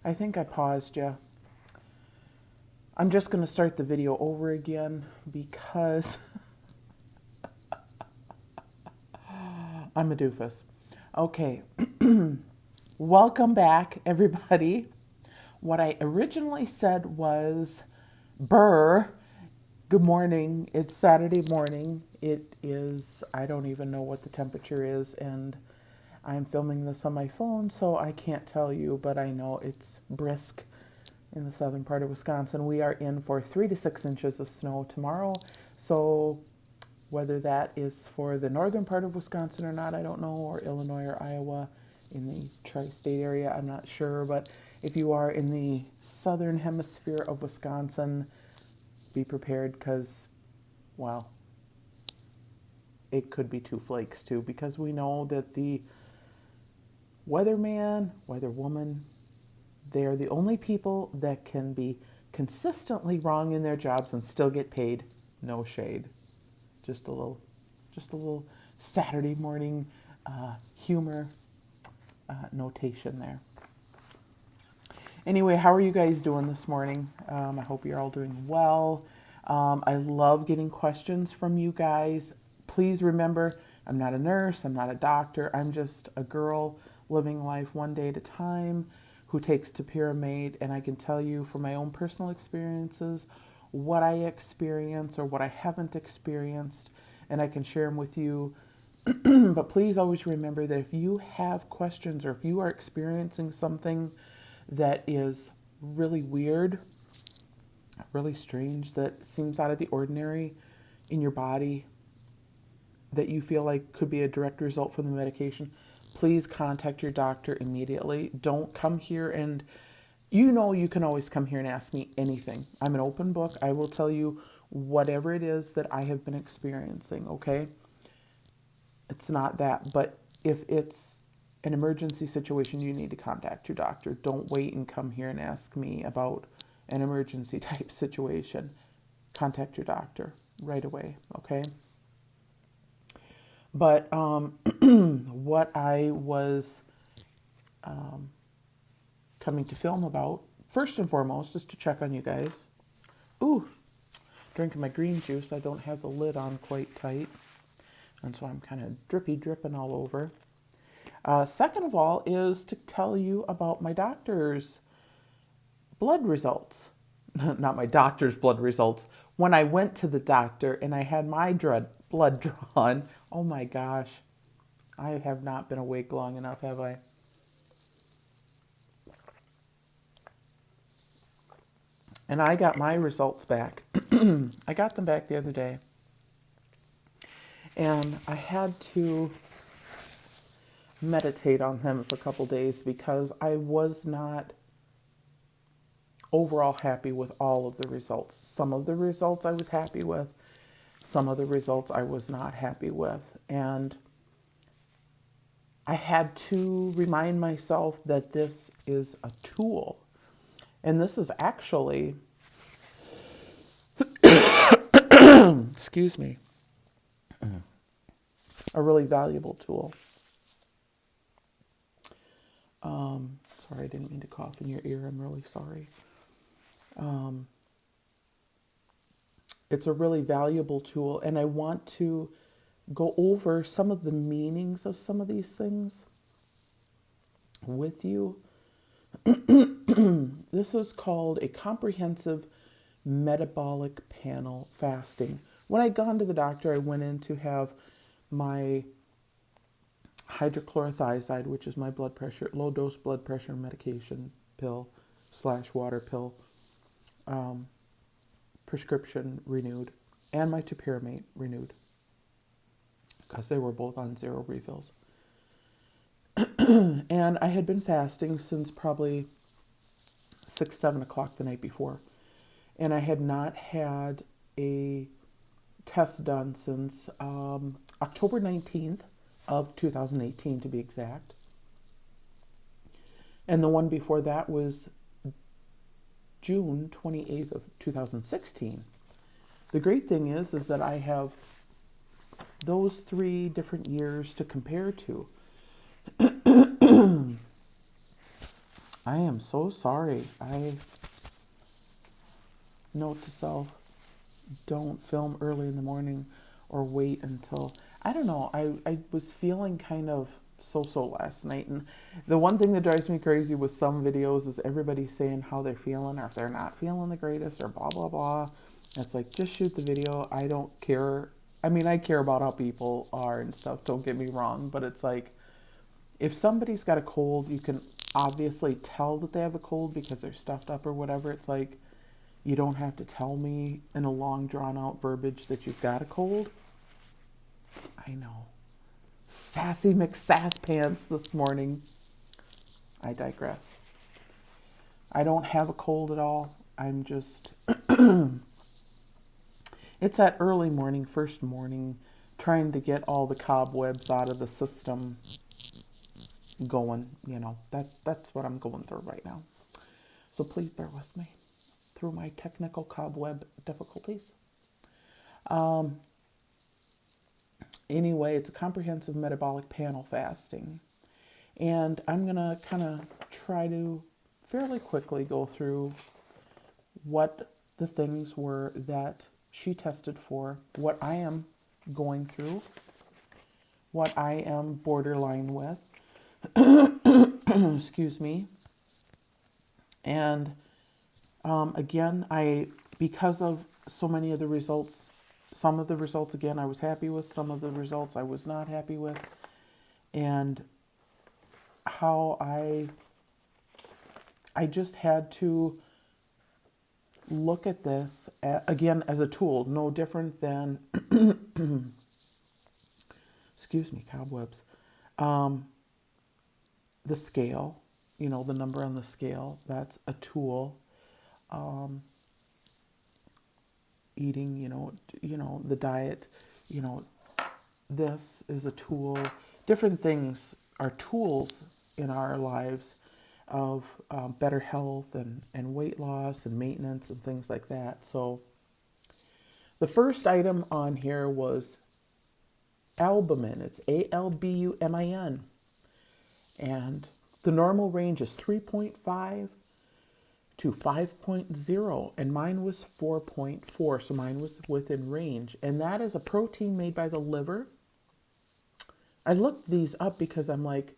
I think I paused you. I'm just going to start the video over again because I'm a doofus. Okay, welcome back, everybody. What I originally said was, Burr, good morning. It's Saturday morning. It is, I don't even know what the temperature is, and I'm filming this on my phone, so I can't tell you, but I know it's brisk in the southern part of Wisconsin. We are in for 3 to 6 inches of snow tomorrow. So whether that is for the northern part of Wisconsin or not, I don't know, or Illinois or Iowa in the tri-state area, I'm not sure. But if you are in the southern hemisphere of Wisconsin, be prepared because, well, it could be 2 flakes too, because we know that the weatherman, weatherwoman, they're the only people that can be consistently wrong in their jobs and still get paid. No shade. Just a little Saturday morning humor notation there. Anyway, how are you guys doing this morning? I hope you're all doing well. I love getting questions from you guys. Please remember, I'm not a nurse, I'm not a doctor, I'm just a girl living life one day at a time who takes Topiramate, and I can tell you from my own personal experiences what I experience or what I haven't experienced, and I can share them with you. But please always remember that if you have questions or if you are experiencing something that is really weird, really strange, that seems out of the ordinary in your body, that you feel like could be a direct result from the medication, please contact your doctor immediately. Don't come here and, you can always come here and ask me anything. I'm an open book. I will tell you whatever it is that I have been experiencing, okay? It's not that, but if it's an emergency situation, you need to contact your doctor. Don't wait and come here and ask me about an emergency type situation. Contact your doctor right away, okay? But what I was coming to film about, first and foremost, is to check on you guys. Ooh, drinking my green juice. I don't have the lid on quite tight, and so I'm kind of dripping all over. Second of all is to tell you about my doctor's blood results. Not my doctor's blood results. When I went to the doctor and I had my blood drawn, oh my gosh, I have not been awake long enough, have I? And I got my results back. I got them back the other day. And I had to meditate on them for a couple days because I was not overall happy with all of the results. Some of the results I was happy with. Some of the results I was not happy with. And I had to remind myself that this is a tool. And this is actually, excuse me, a really valuable tool. Sorry, I didn't mean to cough in your ear. I'm really sorry. It's a really valuable tool, and I want to go over some of the meanings of some of these things with you. This is called a comprehensive metabolic panel fasting. When I'd gone to the doctor, I went in to have my hydrochlorothiazide, which is my blood pressure, low dose blood pressure medication pill / water pill, prescription renewed, and my Topiramate renewed, because they were both on 0 refills. And I had been fasting since probably 6-7 o'clock the night before, and I had not had a test done since October 19th of 2018, to be exact. And the one before that was June 28th of 2016. The great thing is that I have those 3 different years to compare to. I am so sorry. I note to self, don't film early in the morning or wait until, I don't know, I was feeling kind of so last night. And the one thing that drives me crazy with some videos is everybody saying how they're feeling or if they're not feeling the greatest or blah, blah, blah. It's like, just shoot the video. I don't care. I mean, I care about how people are and stuff. Don't get me wrong. But it's like, if somebody's got a cold, you can obviously tell that they have a cold because they're stuffed up or whatever. It's like, you don't have to tell me in a long, drawn-out verbiage that you've got a cold. I know. Sassy McSasspants this morning. I digress. I don't have a cold at all. I'm just... It's that early morning, first morning, trying to get all the cobwebs out of the system going. You know, that's what I'm going through right now. So please bear with me through my technical cobweb difficulties. Anyway, it's a comprehensive metabolic panel fasting. And I'm going to kind of try to fairly quickly go through what the things were that she tested for, what I am going through, what I am borderline with. Excuse me. And again, because of so many of the results, some of the results, again, I was happy with, some of the results I was not happy with, and how I just had to look at this, again, as a tool, no different than, excuse me, cobwebs, the scale, you know, the number on the scale, that's a tool. Eating, you know, the diet, you know, this is a tool. Different things are tools in our lives of better health and weight loss and maintenance and things like that. So the first item on here was albumin. It's ALBUMIN. And the normal range is 3.5 to 5.0, and mine was 4.4, so mine was within range. And that is a protein made by the liver. I looked these up because I'm like,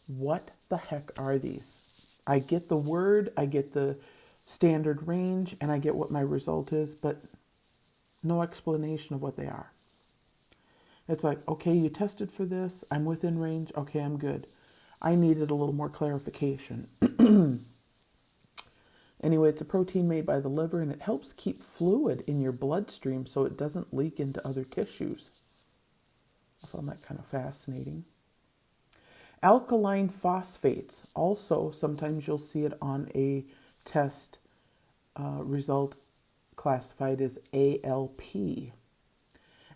what the heck are these? I get the word, I get the standard range, and I get what my result is, but no explanation of what they are. It's like, okay, you tested for this, I'm within range, okay, I'm good. I needed a little more clarification. Anyway, it's a protein made by the liver, and it helps keep fluid in your bloodstream so it doesn't leak into other tissues. I found that kind of fascinating. Alkaline phosphates. Also, sometimes you'll see it on a test result classified as ALP.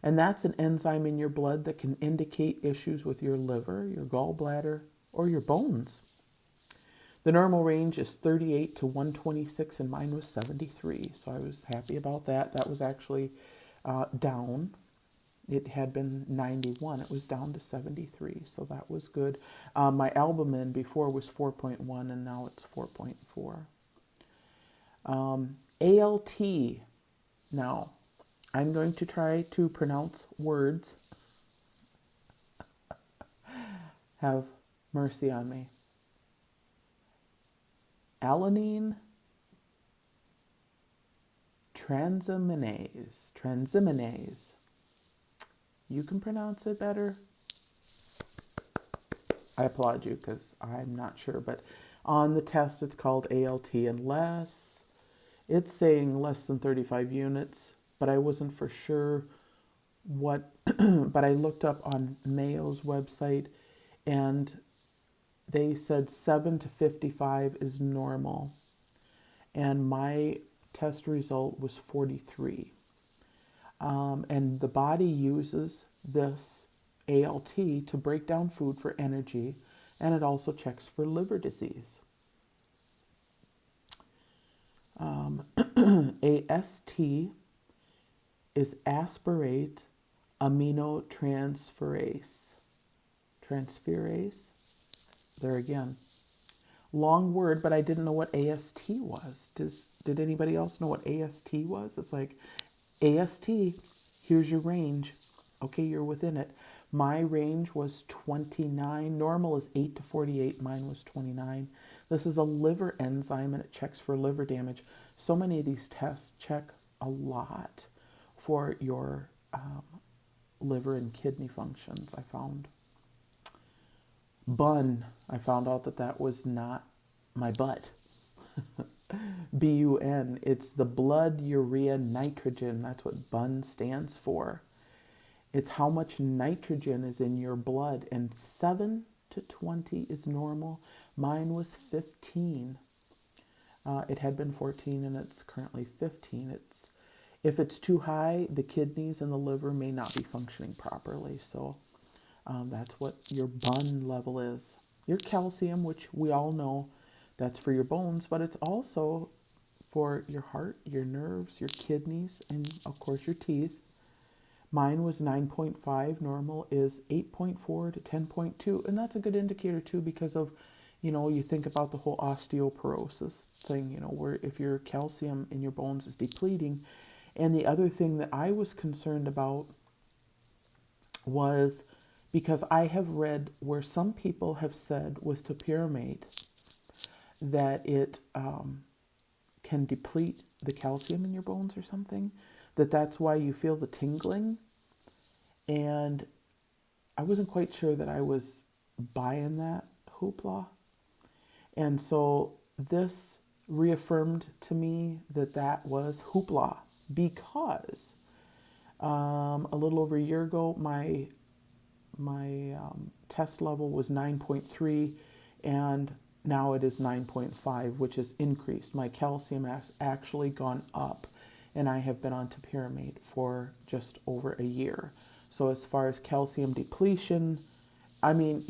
And that's an enzyme in your blood that can indicate issues with your liver, your gallbladder, or your bones. The normal range is 38 to 126, and mine was 73. So I was happy about that. That was actually down. It had been 91. It was down to 73. So that was good. My albumin before was 4.1, and now it's 4.4. ALT. Now, I'm going to try to pronounce words. Have mercy on me. Alanine transaminase. You can pronounce it better. I applaud you because I'm not sure, but on the test it's called ALT, unless it's saying less than 35 units, but I wasn't for sure what, but I looked up on Mayo's website and they said 7 to 55 is normal. And my test result was 43. And the body uses this ALT to break down food for energy, and it also checks for liver disease. AST is aspirate aminotransferase. Transferase. There again. Long word, but I didn't know what AST was. Did anybody else know what AST was? It's like, AST, here's your range. Okay, you're within it. My range was 29. Normal is 8 to 48. Mine was 29. This is a liver enzyme and it checks for liver damage. So many of these tests check a lot for your liver and kidney functions, I found. Bun, I found out that that was not my butt. BUN, it's the blood urea nitrogen. That's what BUN stands for. It's how much nitrogen is in your blood, and 7 to 20 is normal. Mine was 15. It had been 14 and it's currently 15. If it's too high, the kidneys and the liver may not be functioning properly. So that's what your BUN level is. Your calcium, which we all know, that's for your bones, but it's also for your heart, your nerves, your kidneys, and of course your teeth. Mine was 9.5. Normal is 8.4 to 10.2. And that's a good indicator too, because of, you think about the whole osteoporosis thing, where if your calcium in your bones is depleting. And the other thing that I was concerned about was because I have read where some people have said with Topiramate that it can deplete the calcium in your bones or something, that's why you feel the tingling. And I wasn't quite sure that I was buying that hoopla. And so this reaffirmed to me that was hoopla, because a little over a year ago, my test level was 9.3, and now it is 9.5, which has increased. My calcium has actually gone up, and I have been on Topiramate for just over a year. So as far as calcium depletion, I mean,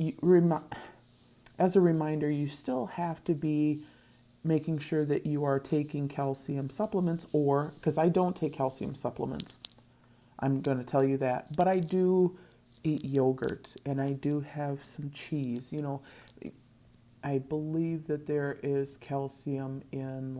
as a reminder, you still have to be making sure that you are taking calcium supplements, or, because I don't take calcium supplements, I'm going to tell you that, but I do eat yogurt and I do have some cheese. I believe that there is calcium in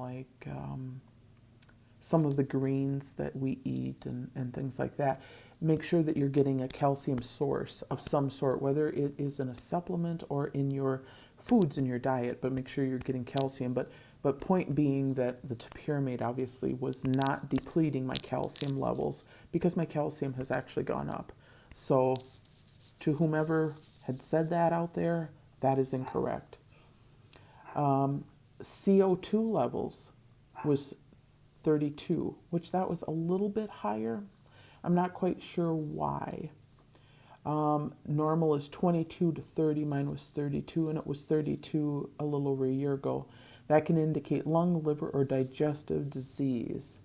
some of the greens that we eat and things like that. Make sure that you're getting a calcium source of some sort, whether it is in a supplement or in your foods in your diet, but make sure you're getting calcium. But point being that the Topiramate obviously was not depleting my calcium levels, because my calcium has actually gone up. So to whomever had said that out there, that is incorrect. CO2 levels was 32, which that was a little bit higher. I'm not quite sure why. Normal is 22 to 30. Mine was 32, and it was 32 a little over a year ago. That can indicate lung, liver, or digestive disease.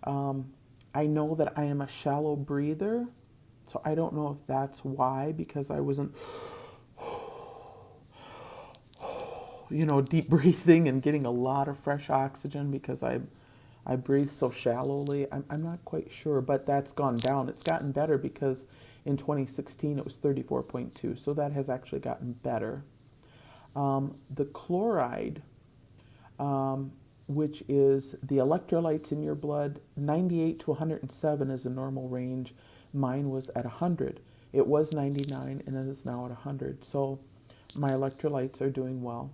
I know that I am a shallow breather, so I don't know if that's why, because I wasn't, deep breathing and getting a lot of fresh oxygen, because I breathe so shallowly. I'm not quite sure, but that's gone down. It's gotten better, because in 2016 it was 34.2, so that has actually gotten better. The chloride, which is the electrolytes in your blood, 98 to 107 is a normal range. Mine was at 100. It was 99 and it is now at 100. So my electrolytes are doing well.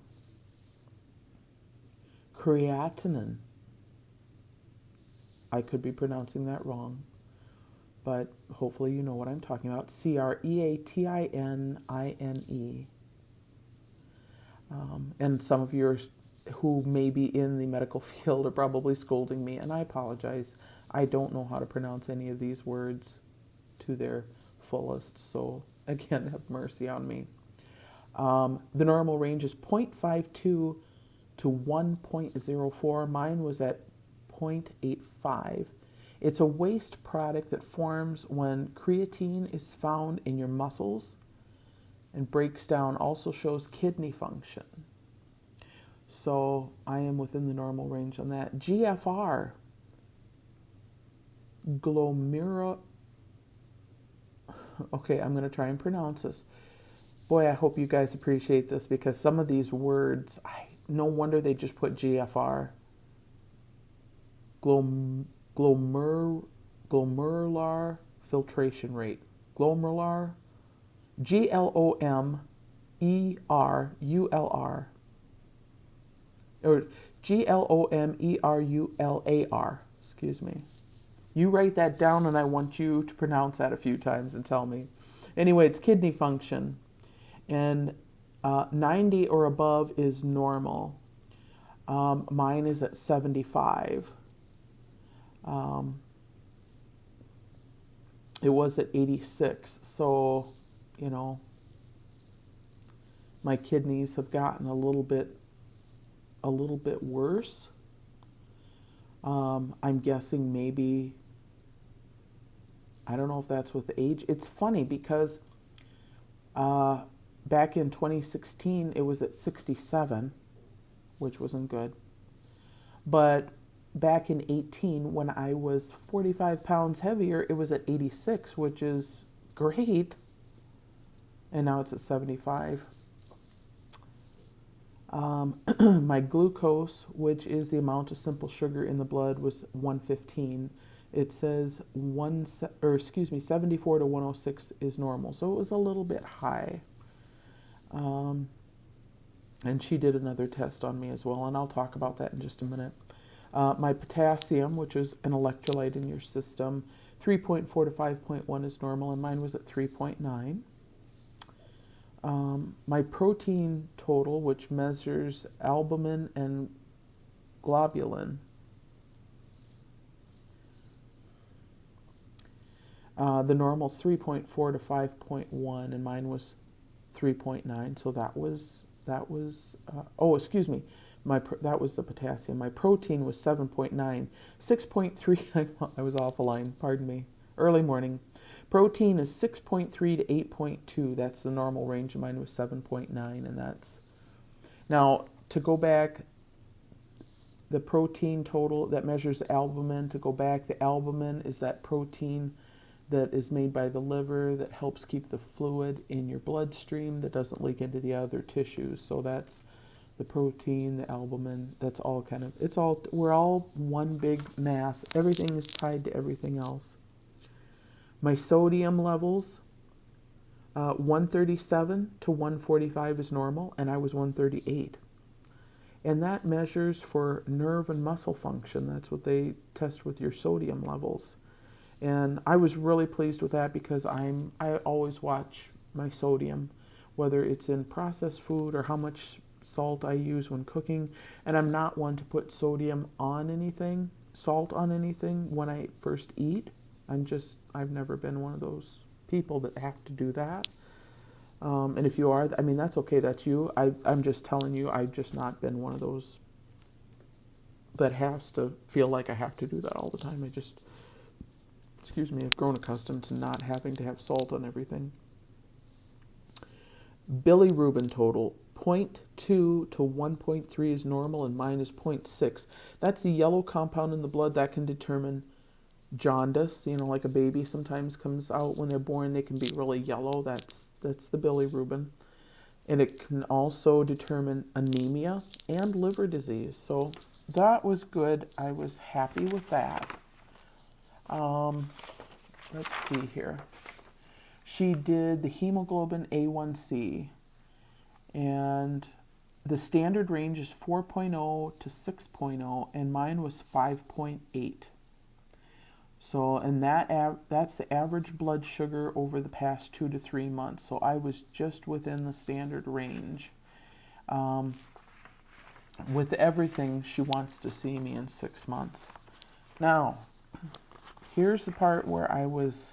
Creatinine, I could be pronouncing that wrong, but hopefully you know what I'm talking about. Creatinine. And some of you who may be in the medical field are probably scolding me, and I apologize. I don't know how to pronounce any of these words to their fullest, so again, have mercy on me. The normal range is 0.52 to 1.04. Mine was at 0.85. It's a waste product that forms when creatine is found in your muscles and breaks down, also shows kidney function. So I am within the normal range on that. GFR, glomerular, okay, I'm going to try and pronounce this. Boy, I hope you guys appreciate this, because some of these words, no wonder they just put GFR. Glomerular filtration rate. Glomerular, GLOMERULR, or GLOMERULAR, excuse me. You write that down and I want you to pronounce that a few times and tell me. Anyway, it's kidney function. And 90 or above is normal. Mine is at 75. It was at 86. So, you know, my kidneys have gotten a little bit worse. I'm guessing maybe, I don't know if that's with age. It's funny because back in 2016, it was at 67, which wasn't good. But back in 18, when I was 45 pounds heavier, it was at 86, which is great. And now it's at 75. My glucose, which is the amount of simple sugar in the blood, was 115. It says 74 to 106 is normal. So it was a little bit high. And she did another test on me as well, and I'll talk about that in just a minute. My potassium, which is an electrolyte in your system, 3.4 to 5.1 is normal, and mine was at 3.9. My protein total, which measures albumin and globulin, the normal is 3.4 to 5.1, and mine was 3.9. So that was that was the potassium. My protein was 7.9, 6.3. I was off a line. Pardon me. Early morning. Protein is 6.3 to 8.2. That's the normal range. Mine was 7.9, and that's now to go back. The protein total that measures albumin. To go back, the albumin is that protein that is made by the liver that helps keep the fluid in your bloodstream that doesn't leak into the other tissues. So that's the protein, the albumin. That's all kind of, we're all one big mass. Everything is tied to everything else. My sodium levels, 137 to 145 is normal, and I was 138. And that measures for nerve and muscle function. That's what they test with your sodium levels. And I was really pleased with that because I always watch my sodium, whether it's in processed food or how much salt I use when cooking. And I'm not one to put salt on anything when I first eat. I've never been one of those people that have to do that. And if you are, I mean, that's okay, that's you. I'm just telling you, I've just not been one of those that has to feel like I have to do that all the time. I've grown accustomed to not having to have salt on everything. Bilirubin total, 0.2 to 1.3 is normal, and mine is 0.6. That's the yellow compound in the blood that can determine jaundice. You know, like a baby sometimes comes out when they're born, they can be really yellow. That's the bilirubin. And it can also determine anemia and liver disease. So that was good. I was happy with that. Let's see here. She did the hemoglobin A1C, and the standard range is 4.0 to 6.0, and mine was 5.8. So, and that's the average blood sugar over the past 2 to 3 months. So I was just within the standard range. With everything, she wants to see me in 6 months. Now, here's the part where I was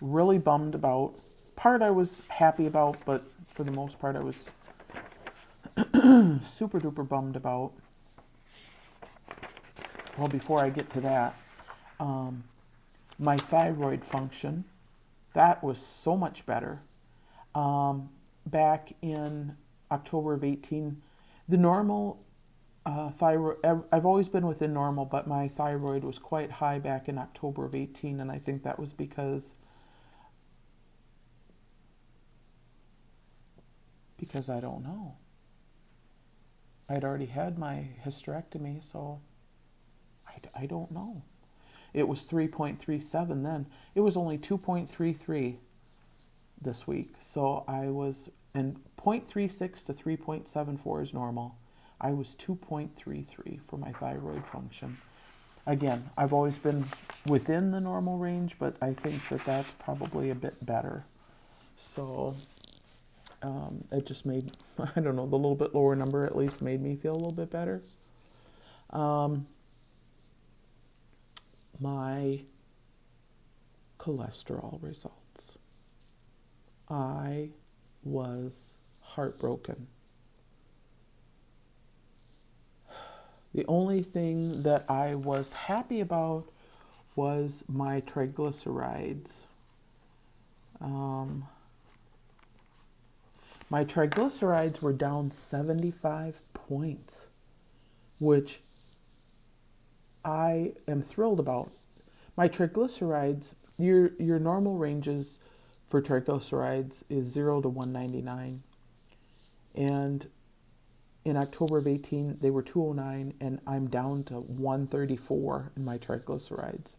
really bummed about. Part I was happy about, but for the most part I was super duper bummed about. Well, before I get to that, my thyroid function, that was so much better. Back in October of 18, the normal thyroid, I've always been within normal, but my thyroid was quite high back in October of 18, and I think that was because I don't know. I'd already had my hysterectomy, so I don't know. It was 3.37 then. It was only 2.33 this week. So I was, and 0.36 to 3.74 is normal. I was 2.33 for my thyroid function. Again, I've always been within the normal range, but I think that that's probably a bit better. So it just made, I don't know, the little bit lower number at least made me feel a little bit better. My cholesterol results. I was heartbroken. The only thing that I was happy about was my triglycerides. My triglycerides were down 75 points, which I am thrilled about. My triglycerides, your normal ranges for triglycerides is 0 to 199. And in October of 18, they were 209, and I'm down to 134 in my triglycerides.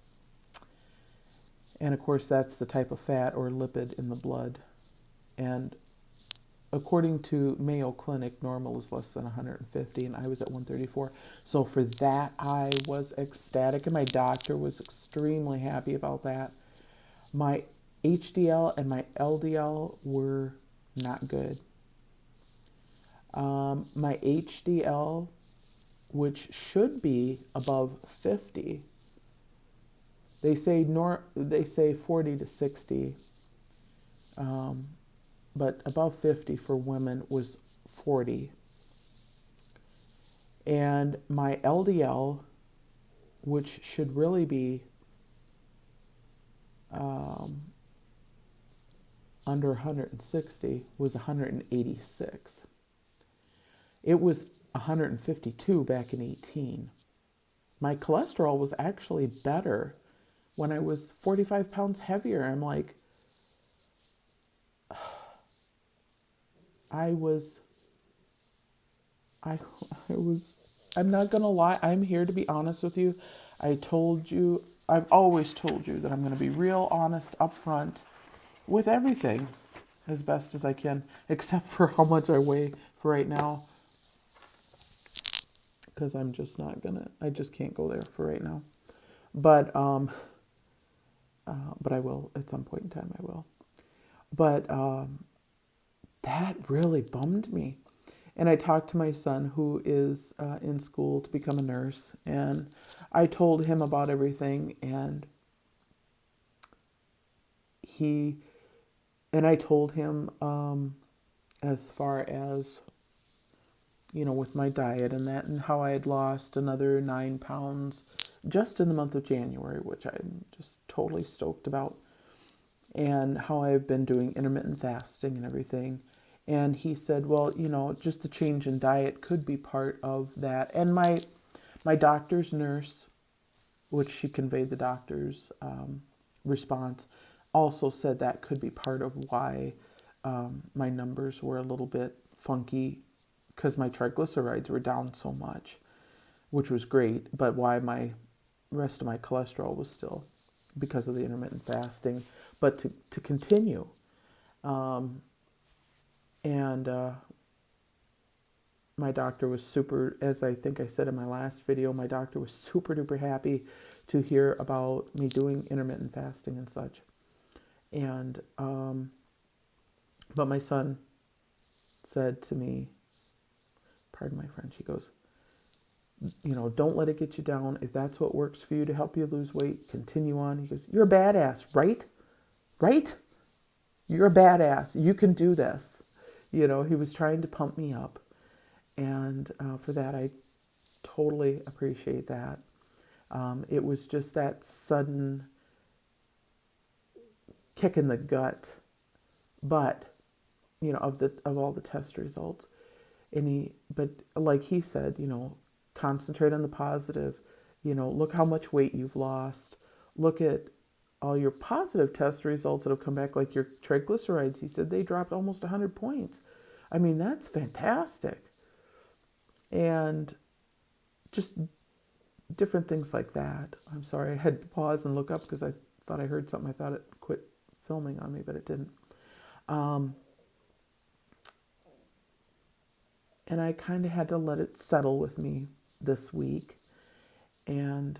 And of course, that's the type of fat or lipid in the blood. And according to Mayo Clinic, normal is less than 150, and I was at 134. So for that, I was ecstatic, and my doctor was extremely happy about that. My HDL and my LDL were not good. My HDL, which should be above 50, they say 40 to 60, but above 50 for women was 40. And my LDL, which should really be under 160, was 186. It was 152 back in 18. My cholesterol was actually better when I was 45 pounds heavier. I'm like, I'm not going to lie. I'm here to be honest with you. I've always told you that I'm going to be real honest up front with everything as best as I can, except for how much I weigh for right now. Because I'm just not going to, I just can't go there for right now. But I will at some point in time, I will. But that really bummed me. And I talked to my son, who is in school to become a nurse, and I told him about everything, and I told him as far as, with my diet and that, and how I had lost another 9 pounds just in the month of January, which I'm just totally stoked about, and how I've been doing intermittent fasting and everything. And he said, well, just the change in diet could be part of that. And my doctor's nurse, which she conveyed the doctor's response, also said that could be part of why my numbers were a little bit funky, because my triglycerides were down so much, which was great, but why my rest of my cholesterol was still because of the intermittent fasting. But to continue, and my doctor was super, as I think I said in my last video, my doctor was super duper happy to hear about me doing intermittent fasting and such. And, but my son said to me, pardon my French, he goes, don't let it get you down. If that's what works for you to help you lose weight, continue on. He goes, you're a badass, right? Right? You're a badass. You can do this. He was trying to pump me up. And for that, I totally appreciate that. It was just that sudden kick in the gut, but, of all the test results. But like he said, concentrate on the positive, look how much weight you've lost. Look at all your positive test results that have come back, like your triglycerides. He said they dropped almost 100 points. I mean, that's fantastic. and just different things like that. I'm sorry, I had to pause and look up because I thought I heard something. I thought it quit filming on me, but it didn't. Um, and I kind of had to let it settle with me this week, and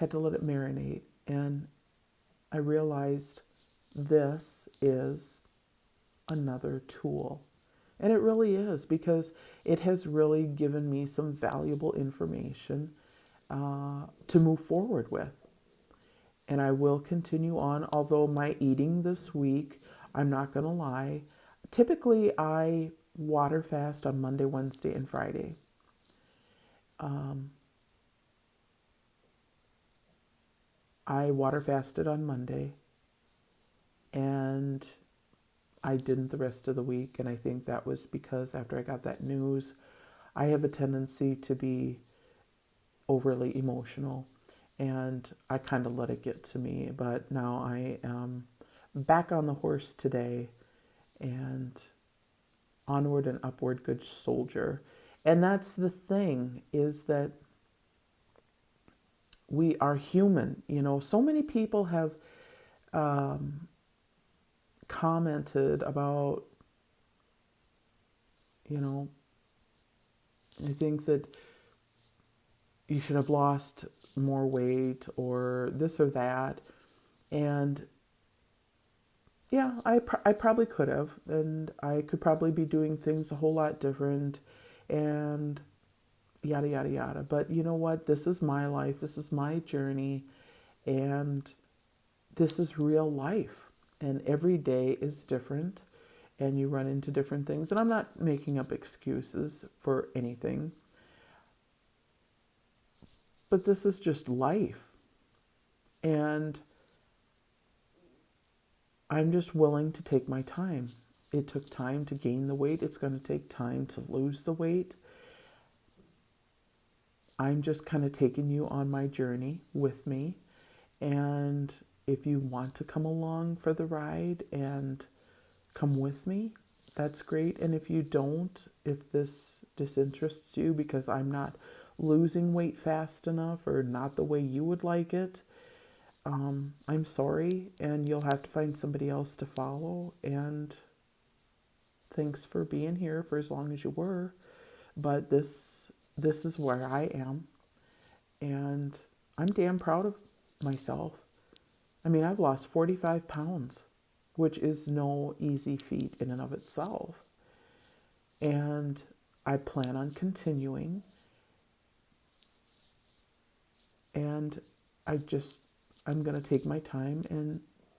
had to let it marinate. And I realized this is another tool. And it really is, because it has really given me some valuable information to move forward with. And I will continue on, although my eating this week, I'm not going to lie, typically I water fast on Monday, Wednesday, and Friday. I water fasted on Monday, and I didn't the rest of the week. And I think that was because after I got that news, I have a tendency to be overly emotional, and I kind of let it get to me. But now I am back on the horse today, and onward and upward, good soldier. And that's the thing, is that we are human. You know, so many people have commented about, you know, I think that you should have lost more weight or this or that. And yeah, I probably could have. And I could probably be doing things a whole lot different and yada, yada, yada. But you know what? This is my life. This is my journey. And this is real life. And every day is different. And you run into different things. And I'm not making up excuses for anything. But this is just life. And I'm just willing to take my time. It took time to gain the weight. It's going to take time to lose the weight. I'm just kind of taking you on my journey with me. And if you want to come along for the ride and come with me, that's great. And if you don't, if this disinterests you because I'm not losing weight fast enough or not the way you would like it, I'm sorry, and you'll have to find somebody else to follow. And thanks for being here for as long as you were. But this is where I am, and I'm damn proud of myself. I mean, I've lost 45 pounds, which is no easy feat in and of itself. And I plan on continuing. And I'm going to take my time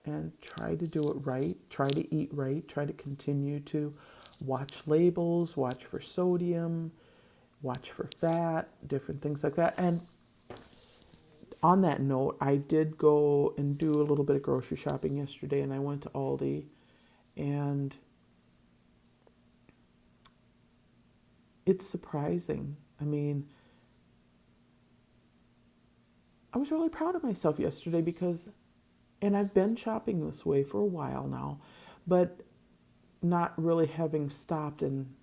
and try to do it right, try to eat right, try to continue to watch labels, watch for sodium, watch for fat, different things like that. And on that note, I did go and do a little bit of grocery shopping yesterday, and I went to Aldi, and it's surprising. I mean, I was really proud of myself yesterday because, and I've been shopping this way for a while now, but not really having stopped and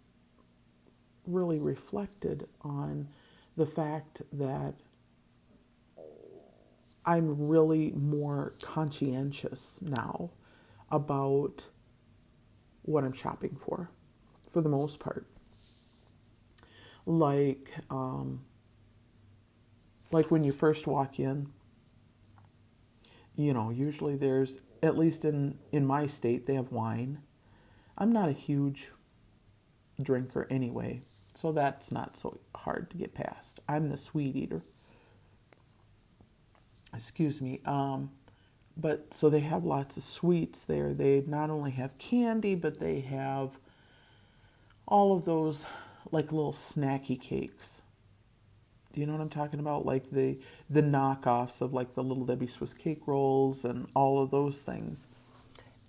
really reflected on the fact that I'm really more conscientious now about what I'm shopping for the most part. Like when you first walk in, you know, usually there's, at least in my state, they have wine. I'm not a huge drinker anyway, so that's not so hard to get past. I'm the sweet eater. Excuse me. But so they have lots of sweets there. They not only have candy, but they have all of those like little snacky cakes. Do you know what I'm talking about? Like the knockoffs of like the Little Debbie Swiss cake rolls and all of those things.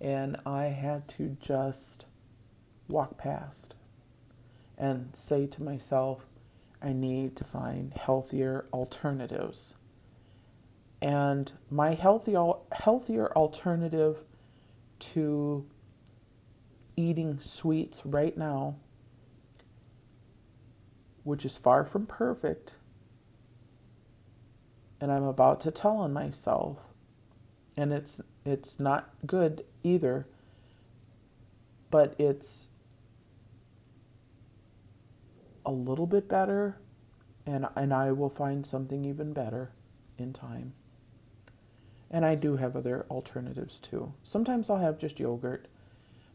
And I had to just walk past and say to myself, I need to find healthier alternatives. And my healthier alternative to eating sweets right now, which is far from perfect, and I'm about to tell on myself, and it's not good either, but it's a little bit better, and I will find something even better in time. And I do have other alternatives too. Sometimes I'll have just yogurt,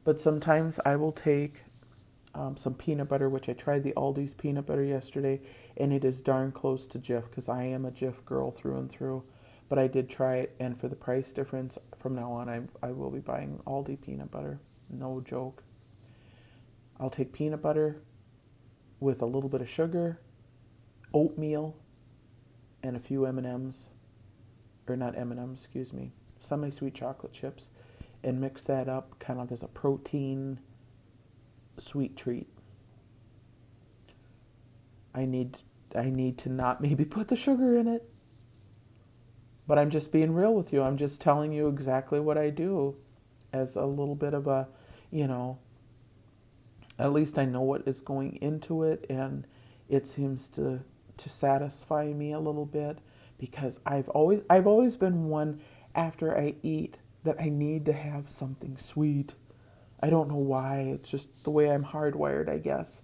but sometimes I will take some peanut butter, which I tried the Aldi's peanut butter yesterday, and it is darn close to Jif because I am a Jif girl through and through. But I did try it, and for the price difference, from now on, I will be buying Aldi peanut butter. No joke. I'll take peanut butter with a little bit of sugar, oatmeal, and a few M&Ms, or not M&Ms, excuse me, semi-sweet chocolate chips, and mix that up kind of as a protein sweet treat. I need to not maybe put the sugar in it. But I'm just being real with you. I'm just telling you exactly what I do as a little bit of a, at least I know what is going into it, and it seems to satisfy me a little bit, because I've always been one after I eat that I need to have something sweet. I don't know why. It's just the way I'm hardwired, I guess.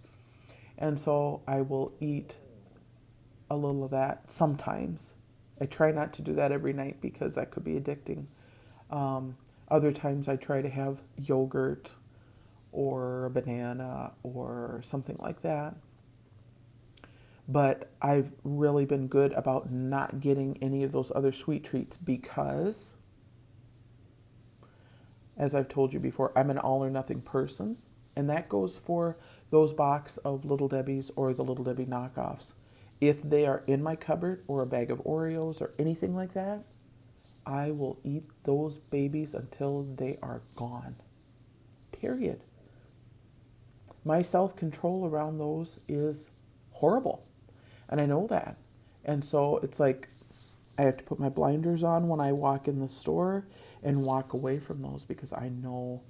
And so I will eat a little of that sometimes. I try not to do that every night because that could be addicting. Other times I try to have yogurt or a banana or something like that. But I've really been good about not getting any of those other sweet treats because, as I've told you before, I'm an all or nothing person. And that goes for those box of Little Debbie's or the Little Debbie knockoffs. If they are in my cupboard or a bag of Oreos or anything like that, I will eat those babies until they are gone. Period. My self-control around those is horrible. And I know that. And so it's like I have to put my blinders on when I walk in the store and walk away from those, because I know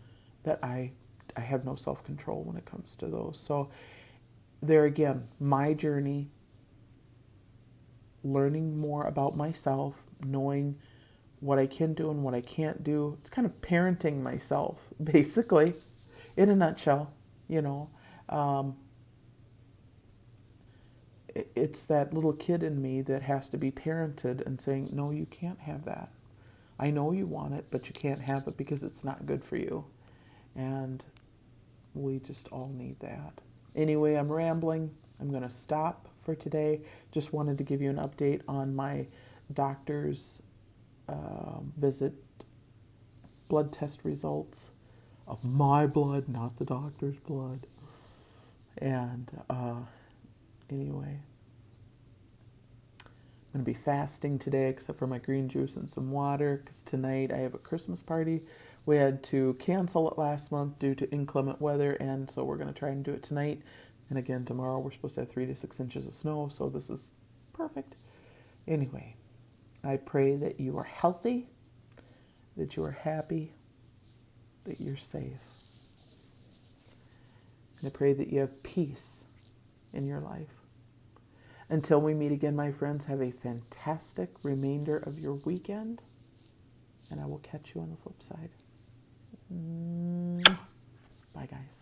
that I have no self-control when it comes to those. So there again, my journey, learning more about myself, knowing what I can do and what I can't do. It's kind of parenting myself, basically, in a nutshell, It's that little kid in me that has to be parented and saying, no, you can't have that. I know you want it, but you can't have it because it's not good for you. And we just all need that. Anyway, I'm rambling. I'm going to stop for today. Just wanted to give you an update on my doctor's visit, blood test results of my blood, not the doctor's blood. And anyway, I'm going to be fasting today except for my green juice and some water, because tonight I have a Christmas party. We had to cancel it last month due to inclement weather, and so we're going to try and do it tonight. And again, tomorrow we're supposed to have 3 to 6 inches of snow, so this is perfect. Anyway, I pray that you are healthy, that you are happy, that you're safe. And I pray that you have peace in your life. Until we meet again, my friends, have a fantastic remainder of your weekend, and I will catch you on the flip side. Bye, guys.